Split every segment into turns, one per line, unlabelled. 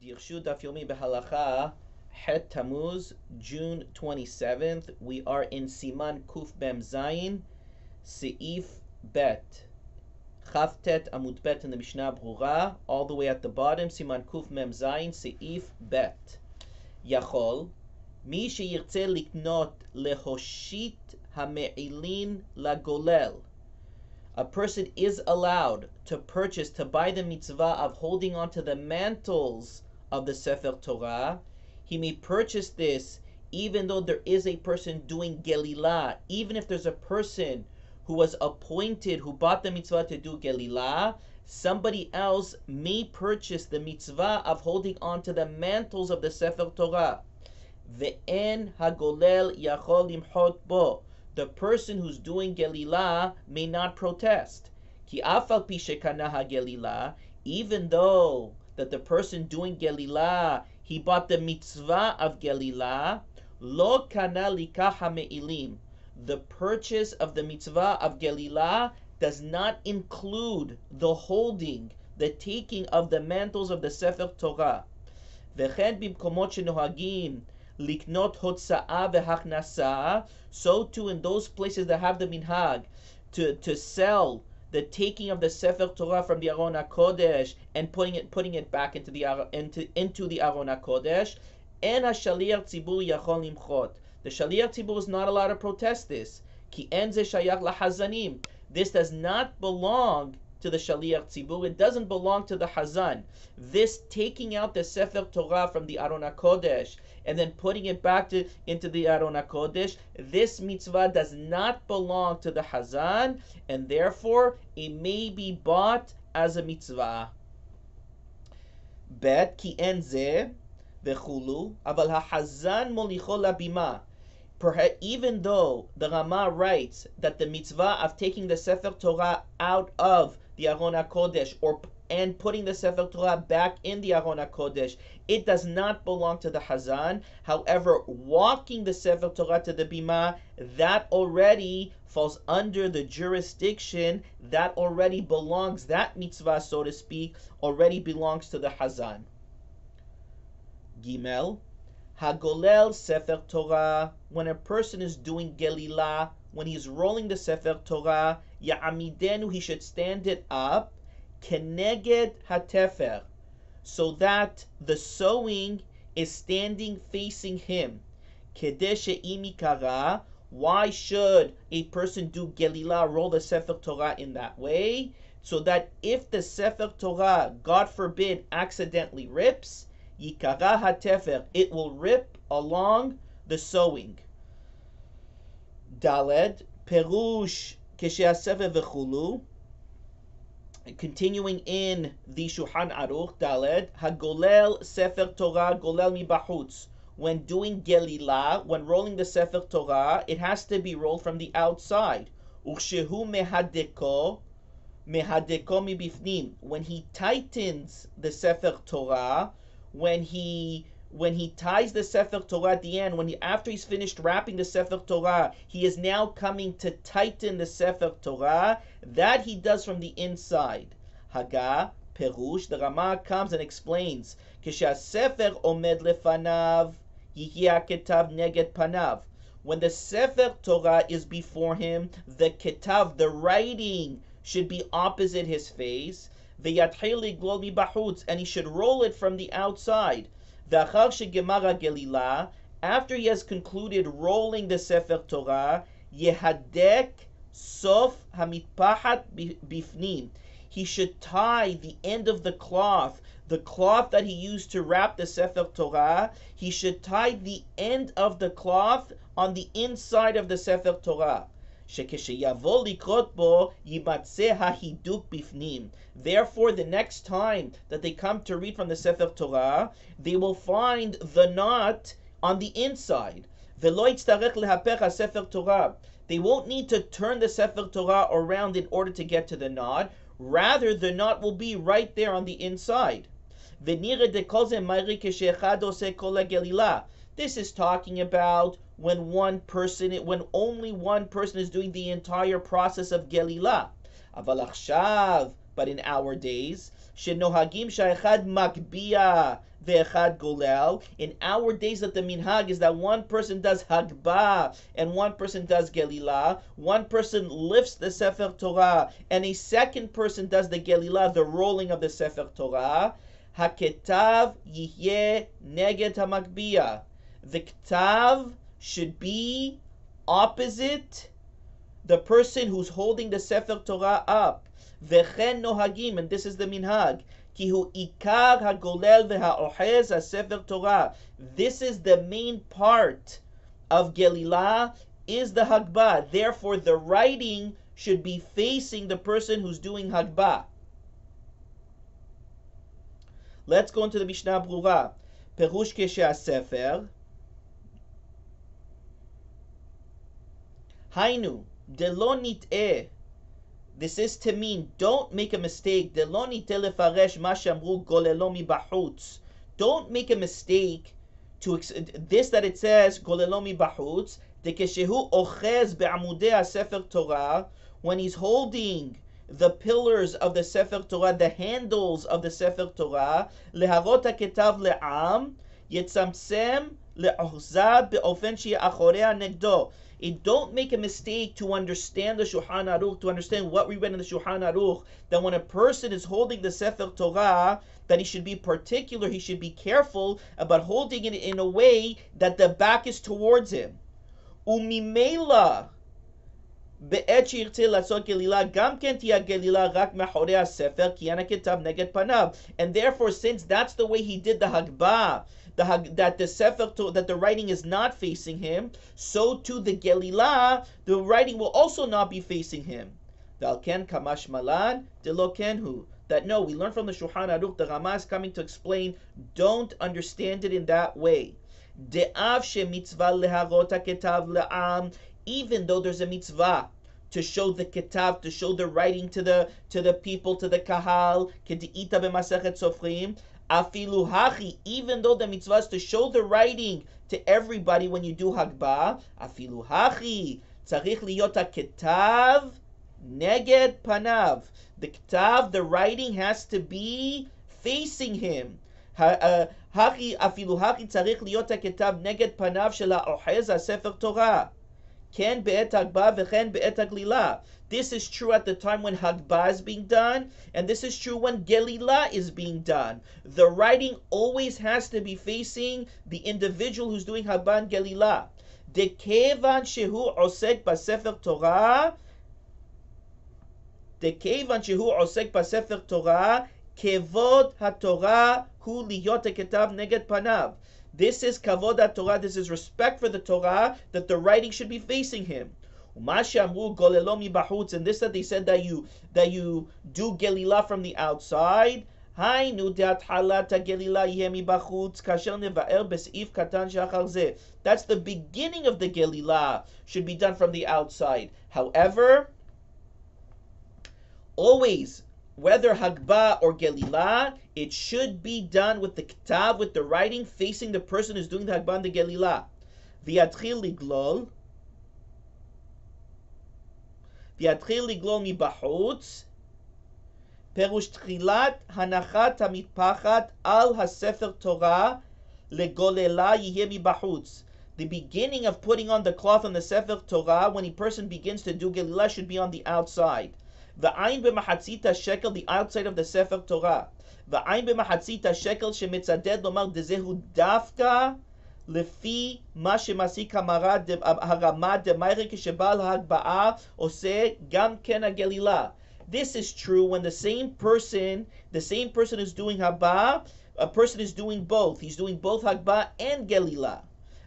Dirshu Daf Yomi Behalacha Het Tammuz, June 27th. We are in Siman Kuf Bem Zayin, Seif Bet. Chavtet Amud Bet in the Mishnah Brura, all the way at the bottom, Siman Kuf Mem Zayin, Seif Bet. Yachol, Mi sheyirtze liknot lehoshit hame'ilin lagolel. A person is allowed to purchase, to buy the mitzvah of holding on to the mantles of the Sefer Torah. He may purchase this even though there is a person doing Geleela, even if there's a person who was appointed, who bought the mitzvah to do Geleela, somebody else may purchase the mitzvah of holding on to the mantles of the Sefer Torah. Ve'en hagolel yachol limchot bo. The person who's doing Geleela may not protest. Ki afal pi shekana hageleela, even though that the person doing Geleela, he bought the mitzvah of Geleela, lo kana likah hame'ilim. The purchase of the mitzvah of Geleela does not include the holding, the taking of the mantles of the Sefer Torah. V'chen bimkomot shenohagim liknot hotza'a v'hachnasa, so too in those places that have the minhag to sell the taking of the Sefer Torah from the Aron HaKodesh and putting it back into the Aron HaKodesh, en hashaliach tzibur yachol limchot. The shaliach tzibur is not allowed to protest this. Ki en ze shayach lahazanim. This does not belong to the shaliach tzibur. It doesn't belong to the hazan. This taking out the Sefer Torah from the Aron HaKodesh and then putting it back into the Aron HaKodesh, this mitzvah does not belong to the hazan, and therefore it may be bought as a mitzvah. Bet ki en ze v'chulu, aval ha'hazan molicho labima. Even though the Rama writes that the mitzvah of taking the Sefer Torah out of the Aron HaKodesh and putting the Sefer Torah back in the Aron HaKodesh, it does not belong to the Hazan. However, walking the Sefer Torah to the Bima, that already falls under the jurisdiction, that already belongs, that mitzvah, so to speak, already belongs to the Hazan. Gimel, Hagolel Sefer Torah, when a person is doing Geleela, when he's rolling the Sefer Torah, Ya'amidenu, he should stand it up, Keneged HaTefer, so that the sewing is standing facing him. Kedeh she'im ikara, why should a person do Geleela, roll the Sefer Torah in that way? So that if the Sefer Torah, God forbid, accidentally rips, Yikara HaTefer, it will rip along the sewing. Daled, Perush Keshe'asefer v'chulu. Continuing in the Shulchan Aruch, Daled, Hagolel Sefer Torah Golel Mibachutz. When doing Geleela, when rolling the Sefer Torah, it has to be rolled from the outside. Ukshehu mehadeko mibifnim. When he tightens the Sefer Torah, when he ties the Sefer Torah at the end, after he's finished wrapping the Sefer Torah, he is now coming to tighten the Sefer Torah. That he does from the inside. Hagbha, Perush, the Rama comes and explains, Sefer omed lefanav, yihya ketav neged panav. When the Sefer Torah is before him, the ketav, the writing, should be opposite his face. V'yatchil liglol mibachutz, and he should roll it from the outside. V'achar shegemara Geleela, after he has concluded rolling the Sefer Torah, yehadek sof hamitpahat bifnim. He should tie the end of the cloth that he used to wrap the Sefer Torah, he should tie the end of the cloth on the inside of the Sefer Torah. Shekesheyavo likrot bo yimatzeh hahiduk bifnim. Therefore, the next time that they come to read from the Sefer Torah, they will find the knot on the inside. Velo yitztarech lehapech haSefer Torah. They won't need to turn the Sefer Torah around in order to get to the knot. Rather, the knot will be right there on the inside. This is talking about when only one person is doing the entire process of Geleela. But in our days, Shenohagim sha'echad makbia ve'echad golel. In our days that the minhag is that one person does Hagbha and one person does Geleela. One person lifts the Sefer Torah and a second person does the Geleela, the rolling of the Sefer Torah. Haketav yihyeh neged hamakbia. The ktav should be opposite the person who's holding the Sefer Torah up. Vechen nohagim, and this is the minhag. Ki hu ikar hagolel vehaohez haSefer Torah. This is the main part of Geleela, is the Hagbha. Therefore, the writing should be facing the person who's doing Hagbha. Let's go into the Mishnah Brura. Perush Keshe HaSefer. Hainu, delo nit'eh. This is to mean, don't make a mistake. Delo nit'eh lefaresh ma shamru golelo mibachutz. Don't make a mistake to this that it says golelo mibachutz. Dekeshehu ochez be'amudei HaSefer Torah, when he's holding the pillars of the Sefer Torah, the handles of the Sefer Torah, leharot haketav le'am, yetzamtzem le'ochza be'ofen she'eh achorea negdo. Don't make a mistake to understand the Shulchan Aruch, to understand what we read in the Shulchan Aruch, that when a person is holding the Sefer Torah, that he should be particular, he should be careful about holding it in a way that the back is towards him. Umimela, בעת שירצה לעשות גלילה, גם כן תהיה גלילה רק מאחורי הספר, כי אין הכתב נגד פניו. And therefore, since that's the way he did the Hagbha, that the sefer, that the writing is not facing him, so too the Geleela, the writing will also not be facing him. V'al ken kamash malan delo kenhu. That no, we learn from the Shulchan Aruch, the Rama is coming to explain, don't understand it in that way. De'av she mitzvah leharot haketav le'am. Even though there's a mitzvah to show the ketav, to show the writing to the people, to the kahal, kede'ita b'masechet sofrim, afilu hachi, even though the mitzvah is to show the writing to everybody when you do Hagbha, afilu hachi, tzarich liyot haketav neged panav. The ketav, the writing has to be facing him. Hachi afilu hachi tzarich liyot haketav neged panav shel ha'ohez haSefer Torah. Ken be'et Hagbha v'chen be'et Geleela. This is true at the time when Hagbha is being done, and this is true when Geleela is being done. The writing always has to be facing the individual who's doing Hagbha and Geleela. Dekevan shehu osek b'sefer Torah, dekevan shehu osek b'sefer Torah, kevod haTorah hu liyot haketav neged panav. This is kavod HaTorah, this is respect for the Torah, that the writing should be facing him. And this that they said that you do Geleela from the outside. That's the beginning of the Geleela, should be done from the outside. However, always, whether Hagbha or Geleela, it should be done with the ketav, with the writing, facing the person who's doing the Hagbha and the Geleela. V'yatchil liglol mibachutz, perush tchilat hanachat hamitpachat al haSefer Torah legolela yihye mibachutz. The beginning of putting on the cloth on the Sefer Torah, when a person begins to do Geleela, should be on the outside. V'ayin b'machatzit shekel, the outside of the Sefer Torah. V'ayin b'machatzit shekel shemitzaded lomar dezehu dafka lefi ma shemasik harama demayre k'shebal hagbaa oseh gam ken hagelilah. This is true when the same person is doing Hagbha, a person is doing both. He's doing both Hagbha and Geleela.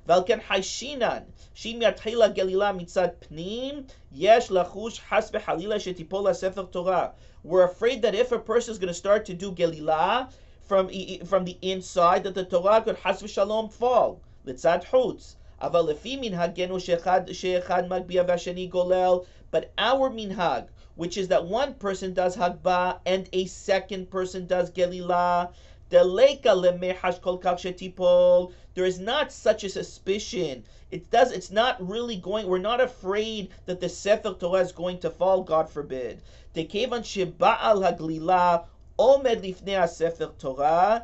V'alken haishinan she'im yatchila Geleela mitzad pnim yesh lachush has behalila shetipol haSefer Torah. We're afraid that if a person is going to start to do Geleela from the inside, that the Torah could has v'shalom fall. Litzad chutz. Aval lefi minhagenu she'echad magbia v'asheni golel. But our minhag, which is that one person does Hagbha and a second person does Geleela, there is not such a suspicion. It's not really going, we're not afraid that the Sefer Torah is going to fall, God forbid. עומד לפני הספר תורה,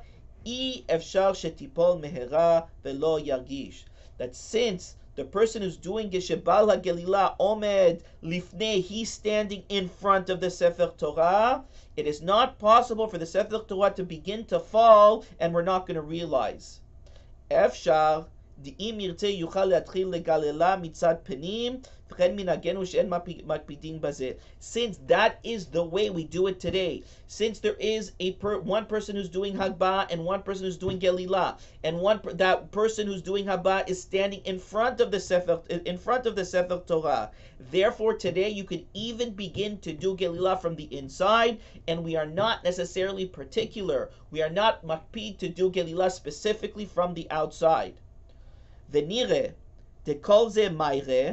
אי אפשר שתיפול מהרה ולא ירגיש. That since the person who's doing it, שבעל הגלילה עומד לפני, he's standing in front of the Sefer Torah, it is not possible for the Sefer Torah to begin to fall and we're not going to realize. אפשר, דאם ירצה יוכל להתחיל לגללה מצד פנים, וכן מנהגנו שאין מקפידים בזה. Since that is the way we do it today, since there is one person who's doing Hagbha and one person who's doing Geleela, and that person who's doing Hagbha is standing in front of the Sefer Torah. Therefore, today you could even begin to do Geleela from the inside, and we are not necessarily particular. We are not makpid to do Geleela specifically from the outside. ונראה, דכל זה מיירה,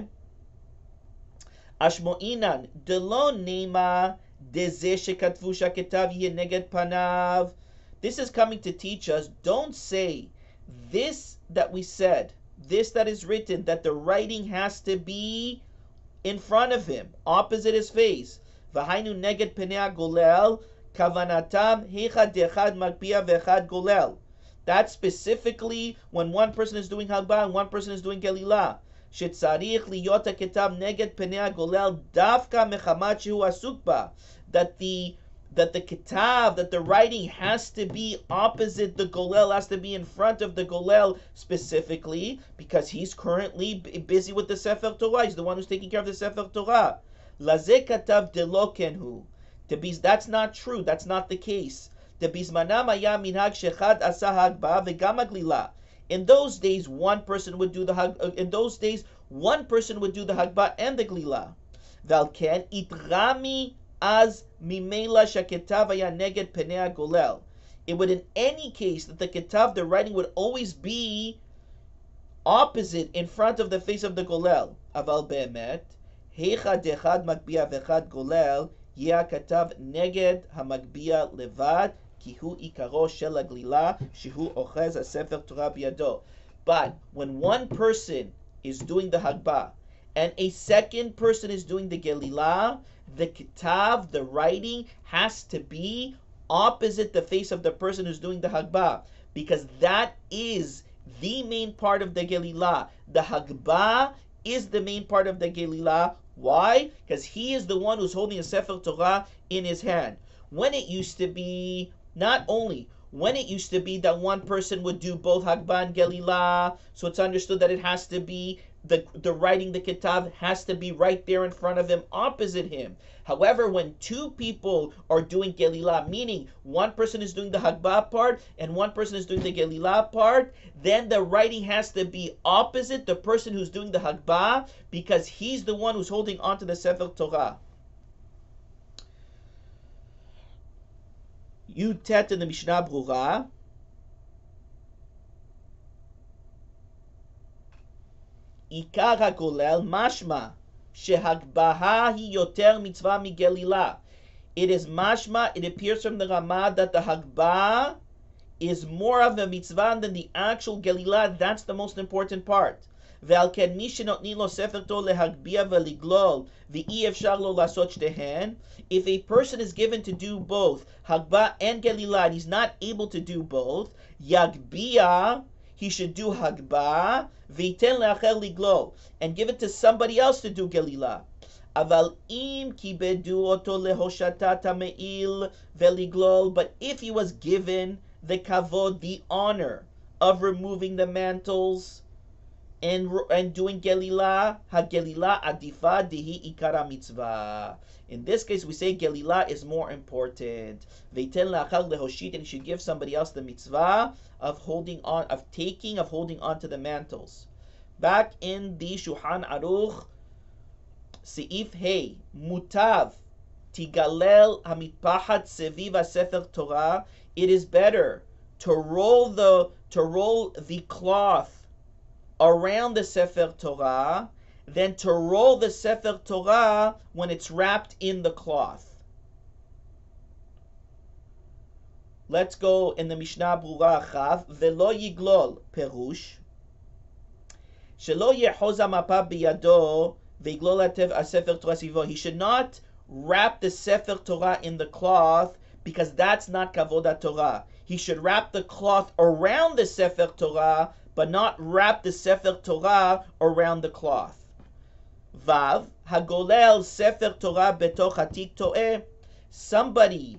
אשמועינן דלא נאמר דזה שכתבו שהכתב יהיה נגד פניו. This is coming to teach us, don't say this that we said, this that is written, that the writing has to be in front of him, opposite his face. והיינו נגד פני הגולל, כוונתם היכא דאחד מגביה ואחד גולל. That's specifically when one person is doing Hagbha and one person is doing Geleela. שצריך להיות הכתב נגד פני הגולל דווקא מחמת שהוא עסוק בה. That the kitav, that the writing has to be opposite the golel, has to be in front of the golel specifically, because he's currently busy with the Sefer Torah. He's the one who's taking care of the Sefer Torah. Laze katav delo kenhu. That's not true. That's not the case. In those days, one person would do the Hagbha and the Geleela. Valken itrami az mimela shaketav haya neged penei golel. It would, in any case, that the ketav, the writing, would always be opposite, in front of the face of the golel. Aval be'emet heicha dechad magbia vechad golel yeh ketav neged hamagbia levad. But when one person is doing the Hagbha and a second person is doing the Geleela, the kitav, the writing, has to be opposite the face of the person who's doing the Hagbha, because that is the main part of the Geleela. The Hagbha is the main part of the Geleela. Why? Because he is the one who's holding a Sefer Torah in his hand. When it used to be that one person would do both Hagbha and Geleela, so it's understood that it has to be, the writing, the kitav, has to be right there in front of him, opposite him. However, when two people are doing Geleela, meaning one person is doing the Hagbha part and one person is doing the Geleela part, then the writing has to be opposite the person who's doing the Hagbha, because he's the one who's holding onto the Sefer Torah. Yutet in the Mishnah Brura. Ikar HaGolel mashma shehagbaha hi yoter mitzvah migelilah. It is mashma, it appears from the Ramah that the Hagbha is more of a mitzvah than the actual Geleela. That's the most important part. ועל כן מי שנותנים לו ספר תורה להגביה ולגלול ואי אפשר לו לעשות שתיהן, if a person is given to do both Hagbha and Geleela and he's not able to do both, יגביה, he should do Hagbha וייתן לאחר לגלול, and give it to somebody else to do Geleela. אבל אם כיבדו אותו להושטת המעיל ולגלול, but if he was given the kavod, the honor of removing the mantles and doing Geleela, ha-Geleela adifa dehi ikara mitzvah. In this case, we say Geleela is more important. Veiten la'achar lehoshit, and he should give somebody else the mitzvah of holding on to the mantles. Back in the Shulchan Aruch, Seif Hey, Mutav tigalel hamitpachat seviv haSefer Torah. It is better to roll the cloth around the Sefer Torah than to roll the Sefer Torah when it's wrapped in the cloth. Let's go in the Mishnah Brura Chav. Velo yiglol perush shelo yehoz hamapa biyado veiglol hatev haSefer Torah sivo. He should not wrap the Sefer Torah in the cloth because that's not Kavod Torah. He should wrap the cloth around the Sefer Torah, but not wrap the Sefer Torah around the cloth. Vav, Hagolel Sefer Torah betoch hatik to'eh. Somebody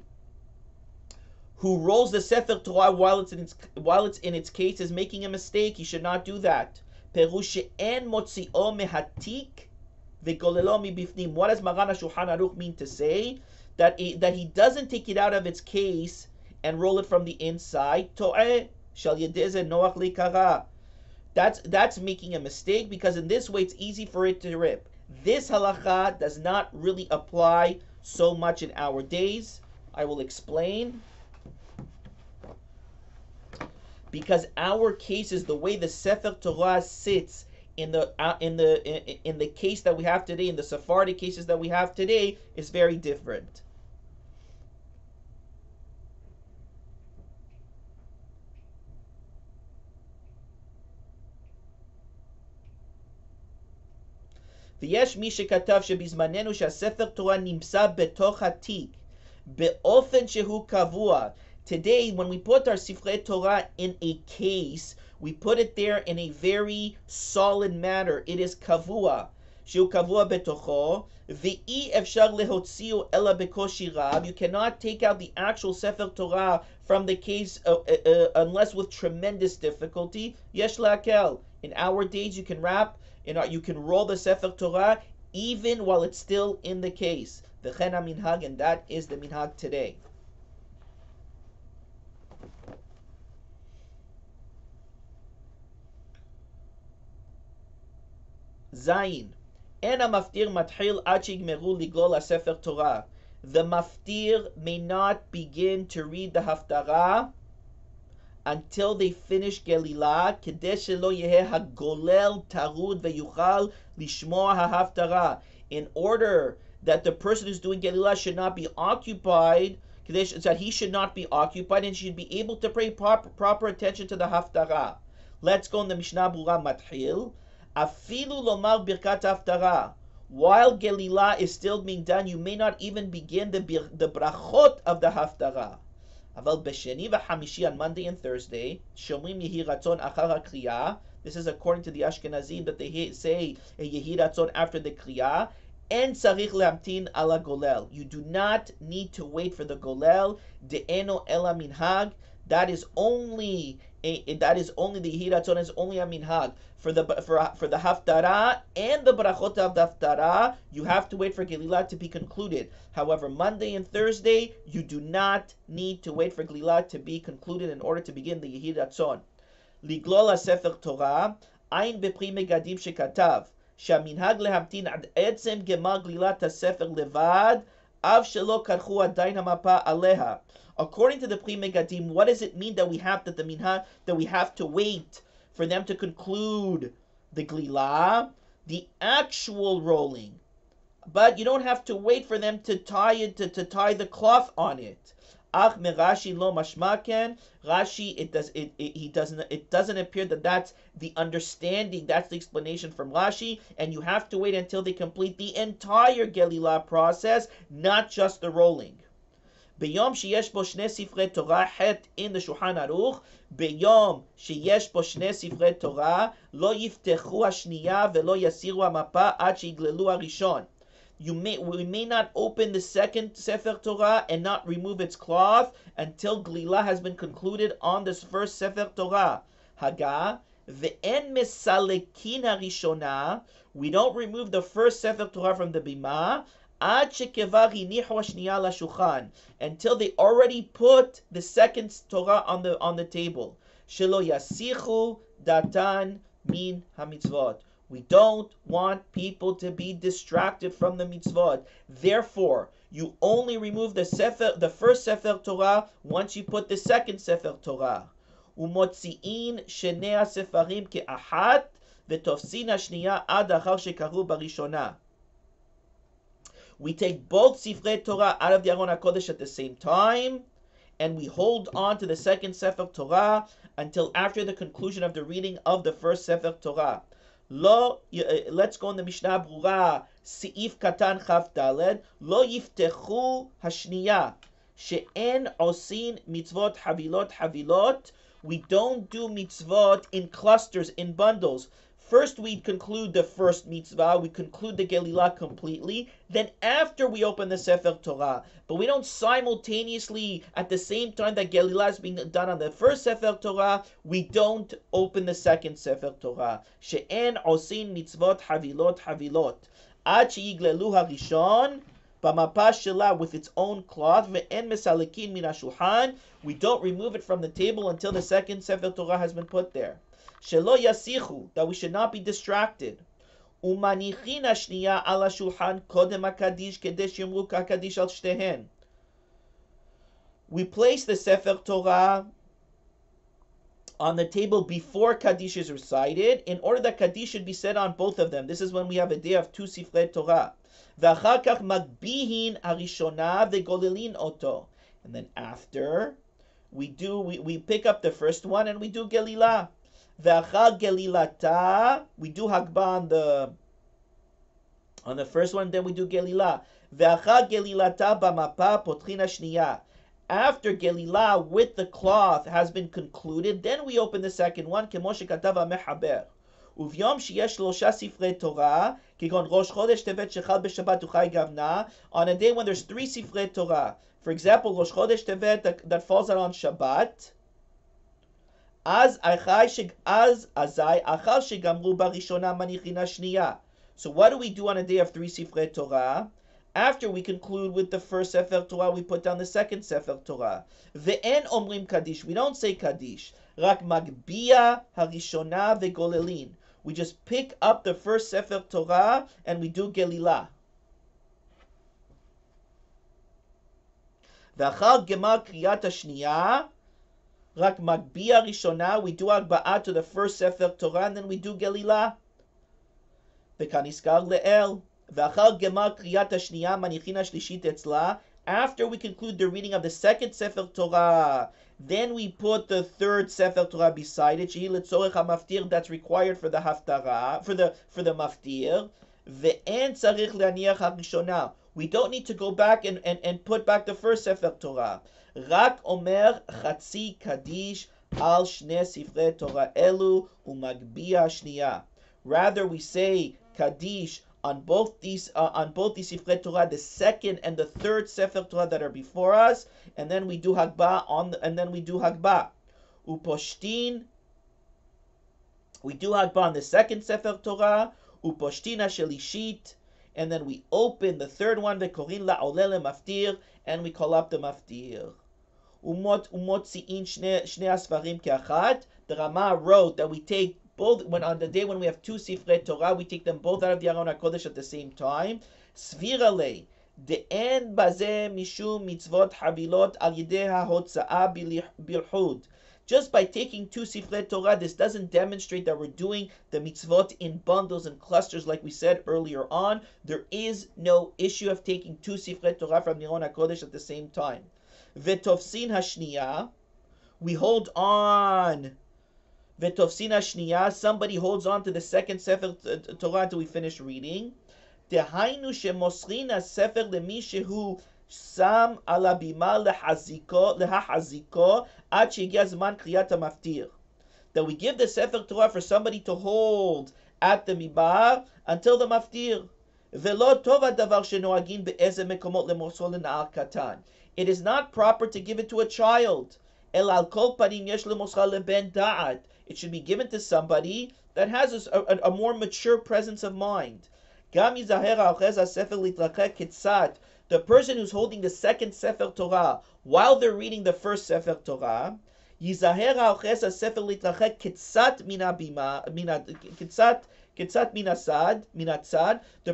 who rolls the Sefer Torah while it's in its case is making a mistake. He should not do that. Perush she'en motzio mehatik v'golelo mibifnim. What does Maran HaShulchan Aruch mean to say? That he doesn't take it out of its case and roll it from the inside. To'eh shal yedeh ze noach likara. That's making a mistake, because in this way it's easy for it to rip. This halacha does not really apply so much in our days. I will explain. Because our case is the way the Sefer Torah sits in the case that we have today, in the Sephardic cases that we have today, is very different. ויש מי שכתב שבזמננו שהספר תורה נמצא בתוך התיק באופן שהוא קבוע. Today, when we put our Sifrei Torah in a case, we put it there in a very solid manner. It is kavua. שהוא קבוע בתוכו, ואי אפשר להוציאו אלא בקושי רב. You cannot take out the actual Sefer Torah from the case unless with tremendous difficulty. יש להקל. In our days, you can you can roll the Sefer Torah even while it's still in the case. V'chen ha-minhag, and that is the minhag today. Zayin. En ha-maftir matchil ad shigmeru liglol ha-Sefer Torah. The maftir may not begin to read the haftarah until they finish Geleela, כדי שלא יהיה הגולל טרוד ויוכל לשמוע ההפטרה. In order that the person who's doing Geleela should not be occupied, that he should not be occupied and should be able to pay proper attention to the haftarah. Let's go in the Mishnah Berurah Matchil. Afilu lomar birkat haftarah. While Geleela is still being done, you may not even begin the brachot of the haftarah. Aval b'sheni v'hamishi, on Monday and Thursday, shomrim yehi ratzon achar hakriya. This is according to the Ashkenazim, that they say a yehi ratzon after the kriya. En tzarich lehamtin ala golel. You do not need to wait for the golel. De'eno ela minhag. That is only the yehi ratzon is only a minhag. For the haftarah and the brachot of the haftarah, you have to wait for Geleela to be concluded. However, Monday and Thursday, you do not need to wait for Geleela to be concluded in order to begin the yehi ratzon. Liglol ha-Sefer Torah, ayin bepri megadim shekatav, שהמנהג להמתין עד עצם גמר גלילת הספר לבד, אף שלא כרכו עדיין המפה עליה. According to the Pri Megadim, what does it mean that we have to wait for them to conclude the Geleela, the actual rolling? But you don't have to wait for them to tie the cloth on it. Ach me Rashi lo mashmaken. Rashi, it doesn't appear that that's the understanding, that's the explanation from Rashi, and you have to wait until they complete the entire Geleela process, not just the rolling. Beyom sheyesh bo shne sifrei Torah, het in the Shulchan Aruch, beyom sheyesh bo shne sifrei Torah, lo yiftechu hashniya velo yasiru hamapa ad shiglelu harishon. We may not open the second Sefer Torah and not remove its cloth until Geleela has been concluded on this first Sefer Torah. Hagbha, ve'en mesalekin harishona. We don't remove the first Sefer Torah from the bima ad shekevar hinichu hashniya lashulchan, until they already put the second Torah on the table. Shelo yasichu datan min hamitzvot. We don't want people to be distracted from the mitzvot. Therefore, you only remove the first Sefer Torah once you put the second Sefer Torah. Umotzi'in shenei hasefarim ke'ahat v'tofsin hashniya ad achar shekaru barishona. We take both Sifrei Torah out of the Aron HaKodesh at the same time, and we hold on to the second Sefer Torah until after the conclusion of the reading of the first Sefer Torah. Let's go in the Mishnah Berurah, Seif Katan Chaf Daled. Lo yiftechu hashniya, She'en osin mitzvot havilot. We don't do mitzvot in clusters, in bundles. First, we conclude the first mitzvah. We conclude the Geleela completely. Then, after we open the Sefer Torah, but we don't simultaneously, at the same time that Geleela is being done on the first Sefer Torah, we don't open the second Sefer Torah. She'en osin mitzvot havilot. Ad sheyiglelu harishon. B'mapa shela, with its own cloth, ve'en mesalekin min hashulchan. We don't remove it from the table until the second Sefer Torah has been put there. Shelo yasichu, that we should not be distracted. Umanichin hashniya ala shulchan kodem hakadish kedesh yomru kakadish al shtehen. We place the Sefer Torah on the table before Kaddish is recited, in order that Kaddish should be said on both of them. This is when we have a day of two Sifrei Torah. V'achar kach magbihin harishona v'golelin oto. And then after, we pick up the first one and we do Geleela. V'achar gelilata, we do Hagbha on the first one, then we do Geleela. V'achar gelilata b'mapa potchin hashniya. After Geleela with the cloth has been concluded, then we open the second one. כמו שכתב המחבר. וביום שיש 3 ספרי תורה, כגון ראש חודש טבת שחל בשבת וחי גוונה, on a day when there's 3 ספרי Torah. For example, ראש חודש טבת that falls out on Shabbat, אזי אחר שגמרו בראשונה מניחין השנייה. So what do we do on a day of 3 ספרי Torah? After we conclude with the first Sefer Torah, we put down the second Sefer Torah. Ve'en omrim Kaddish. We don't say Kaddish. Rak magbia harishona ve'golelin. We just pick up the first Sefer Torah and we do Geleela. Ve'achar gemar kriyat hashniya, rak magbia rishona. We do Hagbha to the first Sefer Torah and then we do Geleela. Ve'kaniskar le'el. After we conclude the reading of the second Sefer Torah, then we put the third Sefer Torah beside it, that's required for the haftarah, for the maftir. We don't need to go back and put back the first Sefer Torah. Rak omer chatzi kaddish al shne sifrei Torah elu umagbia shniya. Rather, we say kaddish on both these Sifrei Torah, the second and the third Sefer Torah that are before us, and then we do Hagbha Uposhtin. We do Hagbha on the second Sefer Torah, Uposhtin Hashelishit, and then we open the third one, Vekorin la'oleh maftir, and we call up the maftir. Umotzi'in shne asfarim ke'achad. The Rama wrote that we take both, when on the day when we have 2 Sifrei Torah, we take them both out of the Aron HaKodesh at the same time. Svirale, de'en bazeh mishum mitzvot havilot al yidei ha'hotza'a bilhud. Just by taking 2 Sifrei Torah, this doesn't demonstrate that we're doing the mitzvot in bundles and clusters like we said earlier on. There is no issue of taking 2 Sifrei Torah from the Aron HaKodesh at the same time. V'tofsin hashniya, we hold on. V'tofsin hashniya, somebody holds on to the second Sefer Torah until we finish reading. Dehainu shemosrin ha-sefer lemi shehu sam ala bima lehahaziko ad shegiya zman kriyat ha-maftir. That we give the Sefer Torah for somebody to hold at the mibar until the maftir. V'lo tov hadavar shenoagin be'ezeh mekomot lemosro lena'ar katan. It is not proper to give it to a child. El al kol panim yesh lemosra leben da'at. It should be given to somebody that has a more mature presence of mind. The person who's holding the second Sefer Torah while they're reading the first Sefer Torah, the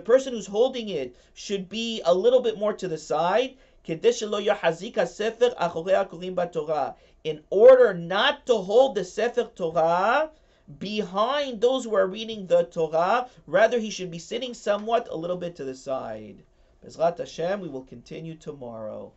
person who's holding it should be a little bit more to the side, in order not to hold the Sefer Torah behind those who are reading the Torah. Rather, he should be sitting somewhat a little bit to the side. Bezrat Hashem, we will continue tomorrow.